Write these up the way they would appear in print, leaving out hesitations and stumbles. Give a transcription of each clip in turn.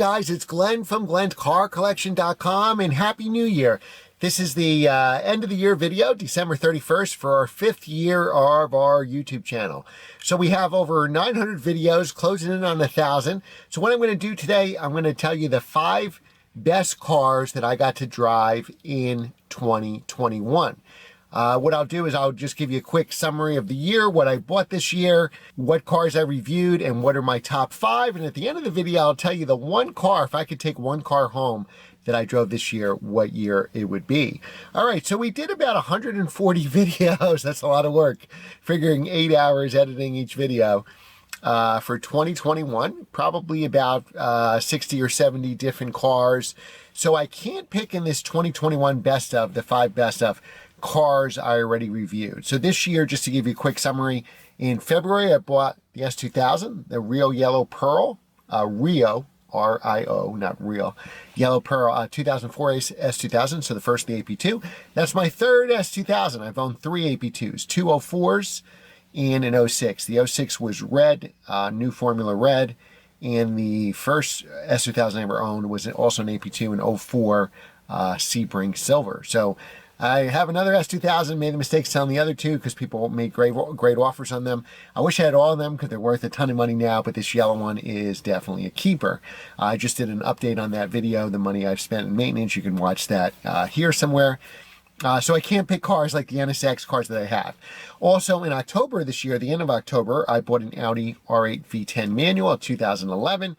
guys, it's Glenn from glenscarcollection.com, and Happy New Year. This is the end of the year video, December 31st, for our 5th year of our YouTube channel. So we have over 900 videos, closing in on 1,000. So what I'm going to do today, I'm going to tell you the 5 best cars that I got to drive in 2021. What I'll do is I'll just give you a quick summary of the year, what I bought this year, what cars I reviewed, and what are my top 5. And at the end of the video, I'll tell you the one car, if I could take one car home that I drove this year, what year it would be. All right, so we did about 140 videos. That's a lot of work, figuring 8 hours editing each video. For 2021, probably about 60 or 70 different cars. So I can't pick in this 2021 best of, the 5 best of cars I already reviewed. So this year, just to give you a quick summary, in February I bought the S2000, the Rio Yellow Pearl, Rio, R-I-O, not real, Yellow Pearl 2004 S2000, so the first of the AP2. That's my 3rd S2000. I've owned 3 AP2s, 2 04s and an 06. The 06 was red, new formula red, and the first S2000 I ever owned was also an AP2 in 04 Sebring Silver. So I have another S2000, made the mistake selling the other 2 because people made great offers on them. I wish I had all of them because they're worth a ton of money now, but this yellow one is definitely a keeper. I just did an update on that video, the money I've spent in maintenance. You can watch that here somewhere. So I can't pick cars like the NSX cars that I have. Also in October this year, the end of October, I bought an Audi R8 V10 manual of 2011.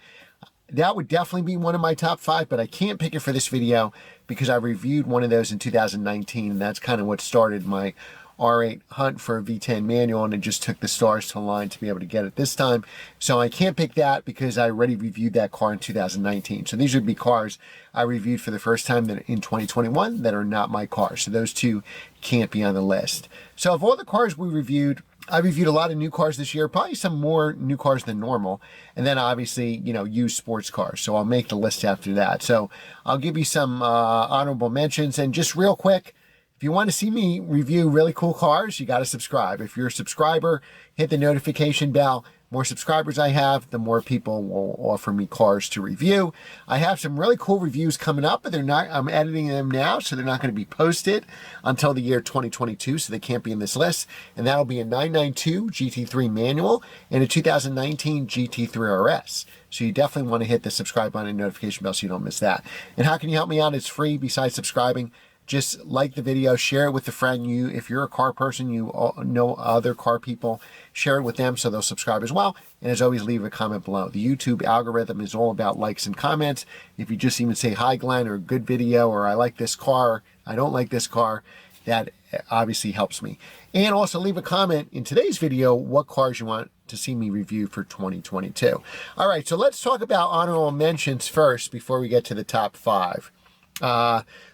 That would definitely be one of my top 5, but I can't pick it for this video because I reviewed one of those in 2019, and that's kind of what started my R8 hunt for a V10 manual, and it just took the stars to align to be able to get it this time. So I can't pick that because I already reviewed that car in 2019. So these would be cars I reviewed for the first time that in 2021 that are not my cars. So those 2 can't be on the list. So of all the cars we reviewed, I reviewed a lot of new cars this year, probably some more new cars than normal. And then obviously, you know, used sports cars. So I'll make the list after that. So I'll give you some honorable mentions. And just real quick, if you want to see me review really cool cars, you got to subscribe. If you're a subscriber, hit the notification bell. More subscribers I have, the more people will offer me cars to review. I have some really cool reviews coming up, but they're not, I'm editing them now, so they're not going to be posted until the year 2022, so they can't be in this list. And that'll be a 992 GT3 manual and a 2019 GT3 RS. So you definitely want to hit the subscribe button and notification bell so you don't miss that. And how can you help me out? It's free besides subscribing. Just like the video, share it with a friend. If you're a car person, you know other car people, share it with them so they'll subscribe as well. And as always, leave a comment below. The YouTube algorithm is all about likes and comments. If you just even say, hi, Glenn, or good video, or I like this car, I don't like this car, that obviously helps me. And also leave a comment in today's video what cars you want to see me review for 2022. All right, so let's talk about honorable mentions first before we get to the top 5.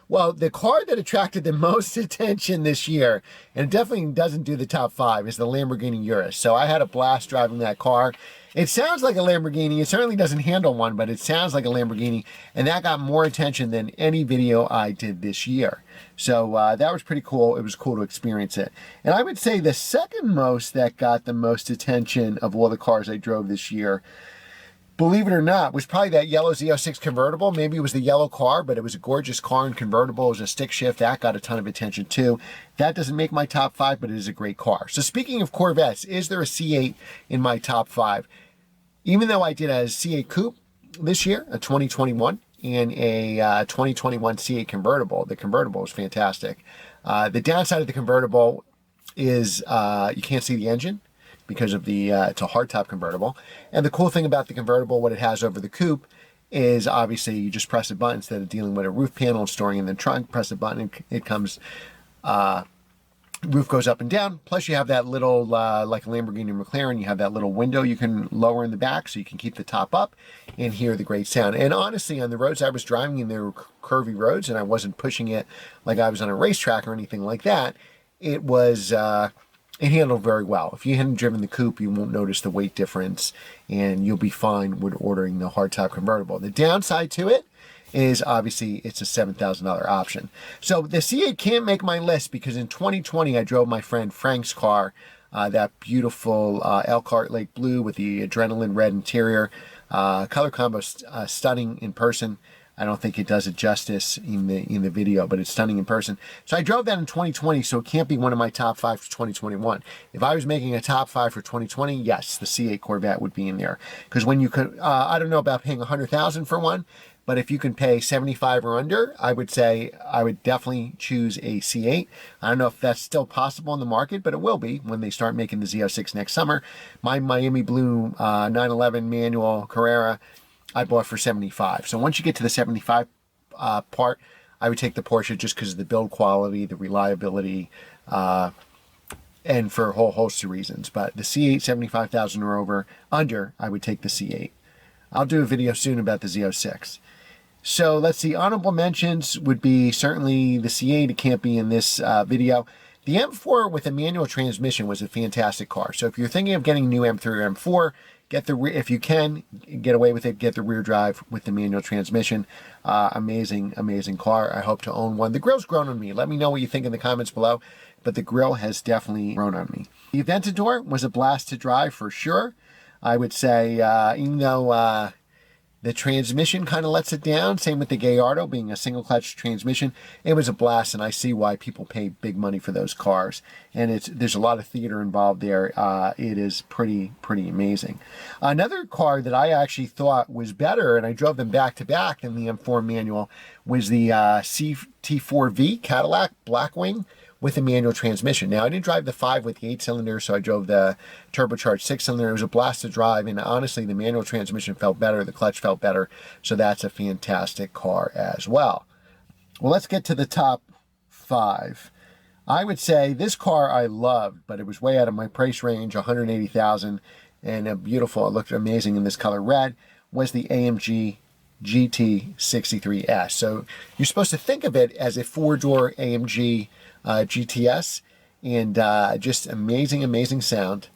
Well, the car that attracted the most attention this year, and it definitely doesn't do the top 5, is the Lamborghini Urus. So I had a blast driving that car. It sounds like a Lamborghini. It certainly doesn't handle one, but it sounds like a Lamborghini, and that got more attention than any video I did this year. So that was pretty cool. It was cool to experience it. And I would say the second most that got the most attention of all the cars I drove this year, believe it or not, was probably that yellow Z06 convertible. Maybe it was the yellow car, but it was a gorgeous car and convertible. It was a stick shift. That got a ton of attention too. That doesn't make my top 5, but it is a great car. So speaking of Corvettes, is there a C8 in my top 5? Even though I did a C8 Coupe this year, a 2021, and a 2021 C8 convertible, the convertible was fantastic. The downside of the convertible is you can't see the engine, because of the, it's a hardtop convertible. And the cool thing about the convertible, what it has over the coupe, is obviously you just press a button instead of dealing with a roof panel and storing in the trunk. Press a button, it comes, roof goes up and down. Plus you have that little, like a Lamborghini or McLaren, you have that little window you can lower in the back so you can keep the top up and hear the great sound. And honestly, on the roads I was driving in, they were curvy roads and I wasn't pushing it like I was on a racetrack or anything like that. It was, it handled very well. If you hadn't driven the coupe, you won't notice the weight difference, and you'll be fine with ordering the hardtop convertible. The downside to it is obviously it's a $7,000 option. So the C8 can't make my list because in 2020 I drove my friend Frank's car, that beautiful Elkhart Lake Blue with the adrenaline red interior. Color combo stunning in person. I don't think it does it justice in the video, but it's stunning in person. So I drove that in 2020, so it can't be one of my top 5 for 2021. If I was making a top 5 for 2020, yes, the C8 Corvette would be in there. Because when you could, I don't know about paying $100,000 for one, but if you can pay 75 or under, I would say I would definitely choose a C8. I don't know if that's still possible in the market, but it will be when they start making the Z06 next summer. My Miami Blue 911 manual Carrera, I bought for 75. So once you get to the 75 part, I would take the Porsche just because of the build quality, the reliability, and for a whole host of reasons. But the C8, 75,000 or under, I would take the C8. I'll do a video soon about the Z06. So let's see, honorable mentions would be certainly the C8. It can't be in this video. The M4 with a manual transmission was a fantastic car. So if you're thinking of getting a new M3 or M4, if you can get away with it, get the rear drive with the manual transmission. Amazing, amazing car. I hope to own one. The grill's grown on me. Let me know what you think in the comments below, but the grill has definitely grown on me. The Aventador was a blast to drive for sure. I would say, even though the transmission kind of lets it down, same with the Gallardo being a single clutch transmission, it was a blast, and I see why people pay big money for those cars. And there's a lot of theater involved there. It is pretty amazing. Another car that I actually thought was better, and I drove them back to back than the M4 manual, was the CT4V Cadillac Blackwing with a manual transmission. Now, I didn't drive the 5 with the 8-cylinder, so I drove the turbocharged 6-cylinder. It was a blast to drive, and honestly, the manual transmission felt better, the clutch felt better, so that's a fantastic car as well. Well, let's get to the top 5. I would say this car I loved, but it was way out of my price range, $180,000, and beautiful, it looked amazing in this color red, was the Amg Gt63s. So you're supposed to think of it as a 4-door AMG GTS, and just amazing sound,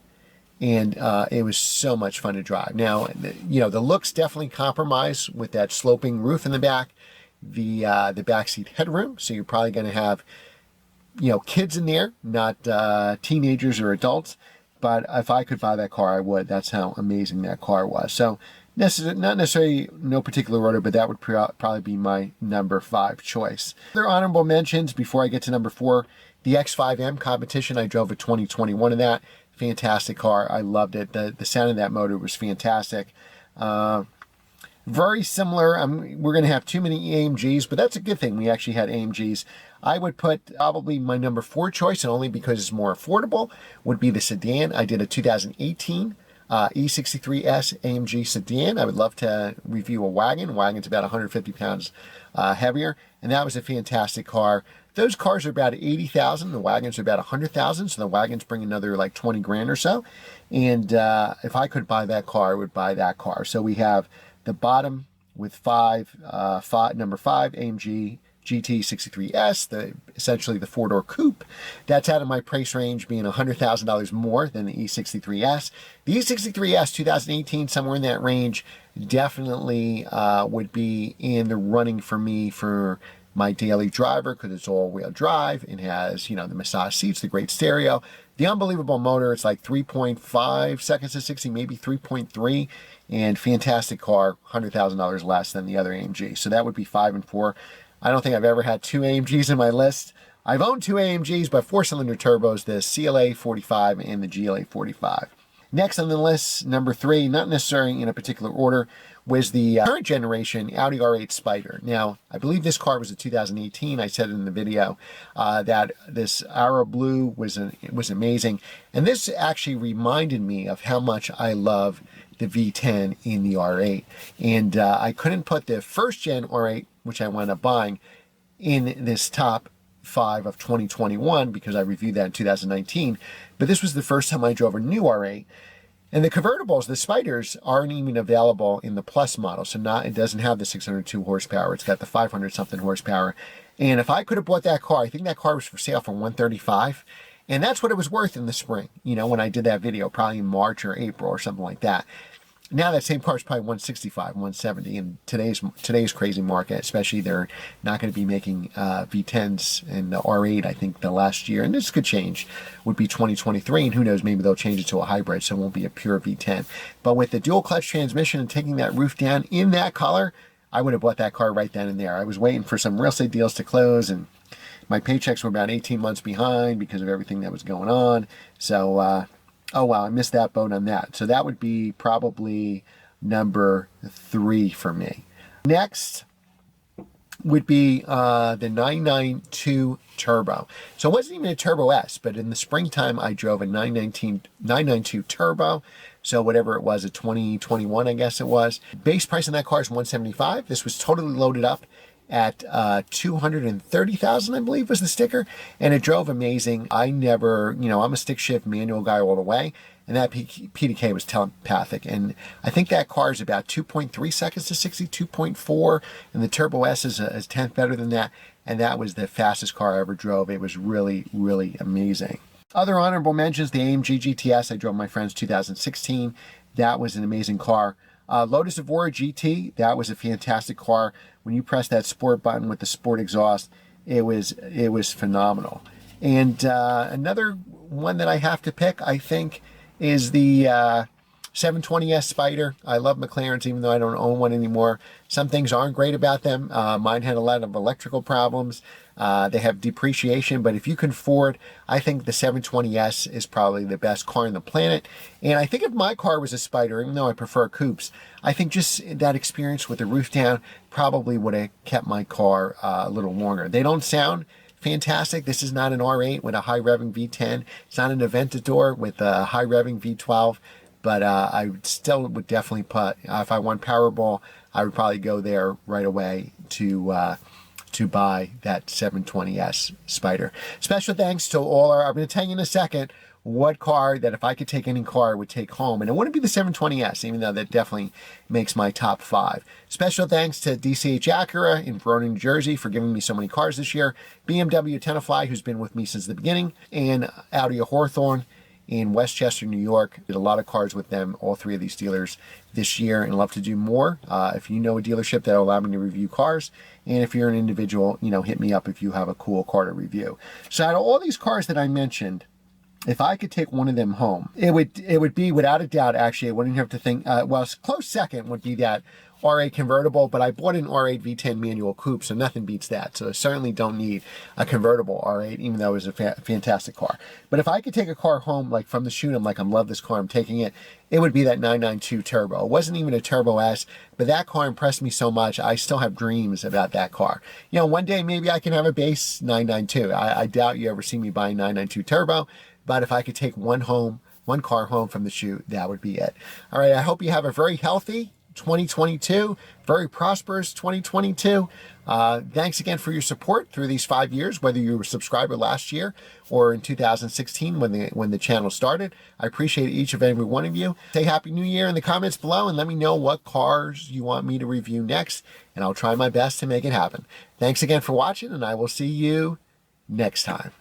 and it was so much fun to drive. Now, you know, the looks definitely compromise with that sloping roof in the back, the backseat headroom, so you're probably going to have, you know, kids in there, not teenagers or adults, but if I could buy that car, I would. That's how amazing that car was. So not necessarily no particular order, but that would probably be my number 5 choice. Other honorable mentions before I get to number 4, the X5M competition. I drove a 2021 of that. Fantastic car. I loved it. The sound of that motor was fantastic. Very similar. We're going to have too many AMGs, but that's a good thing. We actually had AMGs. I would put probably my number 4 choice, and only because it's more affordable, would be the sedan. I did a 2018 E63S AMG sedan. I would love to review a wagon. Wagon's about 150 pounds heavier, and that was a fantastic car. Those cars are about 80,000. The wagons are about 100,000, so the wagons bring another like 20 grand or so. And if I could buy that car, I would buy that car. So we have the bottom with number 5 AMG GT63S, essentially the 4-door coupe. That's out of my price range, being $100,000 more than the E63S. The E63S 2018, somewhere in that range, definitely would be in the running for me for my daily driver, because it's all-wheel drive. It has, you know, the massage seats, the great stereo, the unbelievable motor. It's like 3.5 seconds to 60, maybe 3.3, and fantastic car, $100,000 less than the other AMG. So that would be 5 and 4. I don't think I've ever had 2 AMGs in my list. I've owned 2 AMGs, but 4-cylinder turbos, the CLA 45 and the GLA 45. Next on the list, number 3, not necessarily in a particular order, was the current generation Audi R8 Spider. Now, I believe this car was a 2018. I said in the video that this Arrow Blue was amazing. And this actually reminded me of how much I love the V10 in the R8. And I couldn't put the first gen R8, which I wound up buying, in this top 5 of 2021 because I reviewed that in 2019. But this was the first time I drove a new R8. And the convertibles, the Spiders, aren't even available in the Plus model. So it doesn't have the 602 horsepower. It's got the 500-something horsepower. And if I could have bought that car, I think that car was for sale for $135. And that's what it was worth in the spring, you know, when I did that video, probably in March or April or something like that. Now that same car is probably 165, 170 in today's crazy market, especially they're not going to be making V10s and the R8, I think the last year, and this could change, would be 2023, and who knows, maybe they'll change it to a hybrid, so it won't be a pure V10. But with the dual clutch transmission and taking that roof down in that color, I would have bought that car right then and there. I was waiting for some real estate deals to close, and my paychecks were about 18 months behind because of everything that was going on. So, oh wow, I missed that boat on that. So that would be probably number 3 for me. Next would be the 992 Turbo. So it wasn't even a Turbo S, but in the springtime I drove a 992 Turbo. So whatever it was, a 2021, I guess it was. Base price on that car is $175. This was totally loaded up at 230,000, I believe was the sticker, and it drove amazing. I never, I'm a stick shift manual guy all the way, and that PDK was telepathic, and I think that car is about 2.3 seconds to 60, 2.4, and the Turbo S is a tenth better than that, and that was the fastest car I ever drove. It was really, really amazing. Other honorable mentions, the Amg GTS, I drove my friend's 2016. That was an amazing car. Lotus Evora GT, that was a fantastic car. When you press that sport button with the sport exhaust, it was phenomenal. And another one that I have to pick, I think, is the 720S Spider. I love McLarens, even though I don't own one anymore. Some things aren't great about them. Mine had a lot of electrical problems. They have depreciation, but if you can afford, I think the 720S is probably the best car on the planet. And I think if my car was a Spider, even though I prefer coupes, I think just that experience with the roof down probably would have kept my car a little longer. They don't sound fantastic. This is not an R8 with a high revving V10. It's not an Aventador with a high revving V12. But I still would definitely put, if I won Powerball, I would probably go there right away to buy that 720S Spider. Special thanks to all I'm going to tell you in a second what car that if I could take any car I would take home. And it wouldn't be the 720S, even though that definitely makes my top 5. Special thanks to DCH Acura in Verona, New Jersey for giving me so many cars this year. BMW Tenafly, who's been with me since the beginning. And Audi Hawthorne in Westchester, New York. Did a lot of cars with them, all 3 of these dealers this year, and love to do more. If you know a dealership that will allow me to review cars, and if you're an individual, hit me up if you have a cool car to review. So out of all these cars that I mentioned, if I could take one of them home, it would be, without a doubt, actually, I wouldn't have to think, well, close second would be that R8 convertible, but I bought an R8 V10 manual coupe, so nothing beats that. So I certainly don't need a convertible R8, even though it was a fantastic car. But if I could take a car home, like from the shoot, I'm like, I love this car, I'm taking it, it would be that 992 Turbo. It wasn't even a Turbo S, but that car impressed me so much, I still have dreams about that car. One day maybe I can have a base 992. I doubt you ever see me buy a 992 Turbo, but if I could take one car home from the shoot, that would be it. All right, I hope you have a very healthy 2022, very prosperous 2022. Thanks again for your support through these 5 years, whether you were a subscriber last year or in 2016 when the channel started. I appreciate each and every one of you. Say Happy New Year in the comments below and let me know what cars you want me to review next, and I'll try my best to make it happen. Thanks again for watching, and I will see you next time.